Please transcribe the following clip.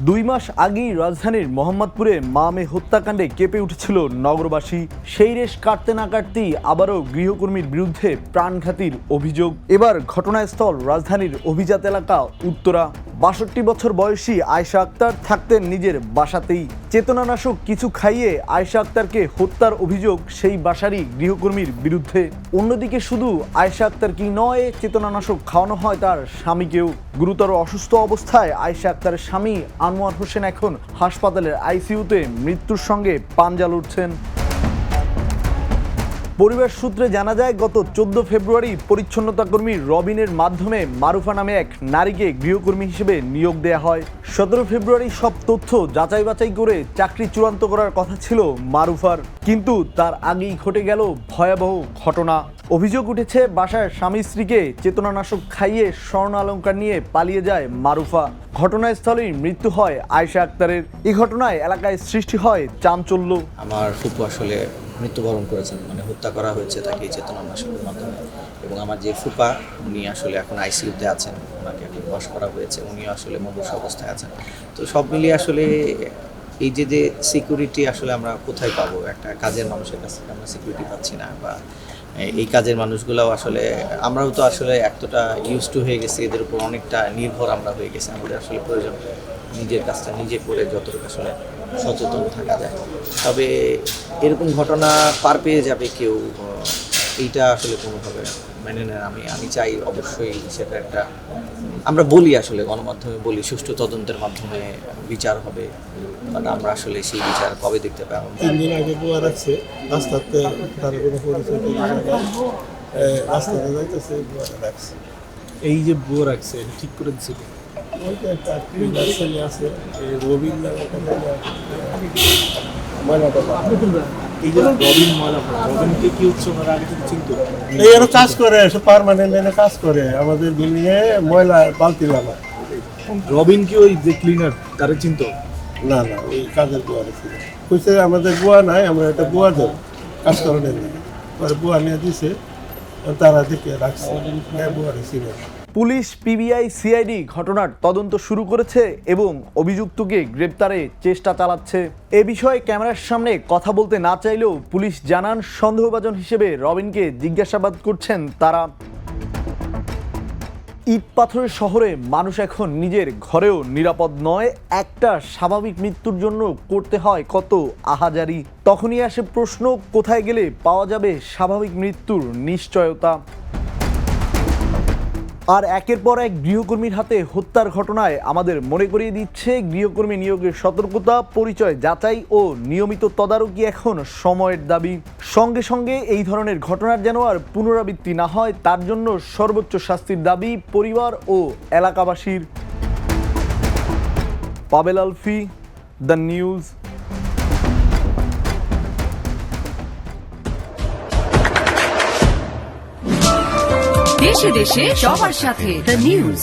2 মাস আগেই রাজধানীর মোহাম্মদপুরে মা মেয়ে হত্যাকাণ্ডে কেঁপে উঠেছিল নগরবাসী। সেই রেশ কাটতে না কাটতেই আবারও গৃহকর্মীর বিরুদ্ধে প্রাণঘাতীর অভিযোগ। এবার ঘটনাস্থল রাজধানীর অভিজাত এলাকা উত্তরা। ৬২ বছর বয়সী আয়েশা আক্তার থাকতেন নিজের বাসাতেই। চেতনানাশক কিছু খাইয়ে আয়েশা আক্তারকে হত্যার অভিযোগ সেই বাসারই গৃহকর্মীর বিরুদ্ধে। অন্যদিকে শুধু আয়েশা আক্তারকেই নয়, চেতনানাশক খাওয়ানো হয় তার স্বামীকেও। গুরুতর অসুস্থ অবস্থায় আয়েশা আক্তারের স্বামী আনোয়ার হোসেন এখন হাসপাতালের আইসিইউতে মৃত্যুর সঙ্গে পাঞ্জা লড়ছেন। পরিবার সূত্রে জানা যায়, গত 14 ফেব্রুয়ারি পরিচ্ছন্নতা কর্মী রবিনের মাধ্যমে মারুফা নামে এক নারীকে গৃহকর্মী হিসেবে নিয়োগ দেওয়া হয়। 17 ফেব্রুয়ারি সব তথ্য যাচাই বাছাই করে চাকরি চূড়ান্ত করার কথা ছিল মারুফার, কিন্তু তার আগেই ঘটে গেল ভয়াবহ ঘটনা। অভিযোগ উঠেছে, বাসার স্বামী স্ত্রীকে চেতনানাশক খাইয়ে স্বর্ণ অলংকার নিয়ে পালিয়ে যায় মারুফা। ঘটনাস্থলেই মৃত্যু হয় আয়েশা আক্তারের। এই ঘটনায় এলাকায় সৃষ্টি হয় চাঞ্চল্য। আমার ফুপু আসলে মৃত্যুবরণ করেছেন, মানে হত্যা করা হয়েছে তাকে চেতনানাশকের মাধ্যমে। এবং আমার যে ফুপা, উনি আসলে এখন আইসিইউতে আছেন, ওনাকে এখন বস করা হয়েছে, উনিও আসলে মুমূর্ষু অবস্থায় আছেন। তো সব মিলিয়ে আসলে এই যে সিকিউরিটি আসলে আমরা কোথায় পাবো? একটা কাজের মানুষের কাছ থেকে আমরা সিকিউরিটি পাচ্ছি না, বা এই কাজের মানুষগুলোও আসলে আমরাও তো আসলে এতটা ইউজ টু হয়ে গেছি, এদের উপর অনেকটা নির্ভর আমরা হয়ে গেছি। আমাদের আসলে প্রয়োজন নিজের কাজটা নিজে করে যতটুকু আসলে সচেতন থাকা যায়। তবে এরকম ঘটনা পার পেয়ে যাবে কেউ, এইটা আসলে কোনোভাবে মেনে নেন আমি চাই অবশ্যই সেটা একটা, আমরা বলি আসলে গণমাধ্যমে বলি সুষ্ঠু তদন্তের মাধ্যমে বিচার হবে, বাট আমরা আসলে সেই বিচার কবে দেখতে পাবো? 3 দিন আগে বুয়া রাখছে রাস্তাতে, তার কোনো পরিচয় রাস্তাতে যাইতেছে, বুয়া রাখছে। এই যে বুয়া রাখছে ঠিক করে দিছিল, ওইটা একটা ক্লিনার ছেলে আছে, রবিন নামে একটা ময়নাটা। এই যে রবিন ময়লা, রবিনকে কি হচ্ছে ওনারা আগে থেকে চিনতো? এই এরা কাজ করে, সে পার্মানেন্ট লাইনে কাজ করে, আমাদের বিল্ডিংয়ে ময়লা বালতি লাগায়। রবিন কি ওই যে ক্লিনার তারা চিনতো? না, ওই কাজের বুয়া ছিল। কইছে আমাদের বুয়া নাই, আমরা একটা বুয়া দেব কাজ করানোর জন্য। পরে বুয়া নিয়ে দিছে, তারা দেখে রাখছে, বুয়া ছিল। পুলিশ, পিবিআই, সিআইডি ঘটনার তদন্ত শুরু করেছে এবং অভিযুক্তকে গ্রেপ্তারে চেষ্টা চালাচ্ছে। এ বিষয়ে ক্যামেরার সামনে কথা বলতে না চাইলেও পুলিশ জানান, সন্দেহভাজন হিসেবে রবিনকে জিজ্ঞাসাবাদ করছেন তারা। ইট পাথরের শহরে মানুষ এখন নিজের ঘরেও নিরাপদ নয়। একটা স্বাভাবিক মৃত্যুর জন্য করতে হয় কত আহাজারি। তখনই আসে প্রশ্ন, কোথায় গেলে পাওয়া যাবে স্বাভাবিক মৃত্যুর নিশ্চয়তা? আর একের পর এক গৃহকর্মীর হাতে হত্যার ঘটনায় আমাদের মনে করিয়ে দিচ্ছে, গৃহকর্মী নিয়োগের সতর্কতা, পরিচয় যাচাই ও নিয়মিত তদারকি এখন সময়ের দাবি। সঙ্গে সঙ্গে এই ধরনের ঘটনার যেন আর পুনরাবৃত্তি না হয়, তার জন্য সর্বোচ্চ শাস্তির দাবি পরিবার ও এলাকাবাসীর। পাবেল আলফি, দ্য নিউজ। দেশে দেশে সবার সাথে দ্য নিউজ।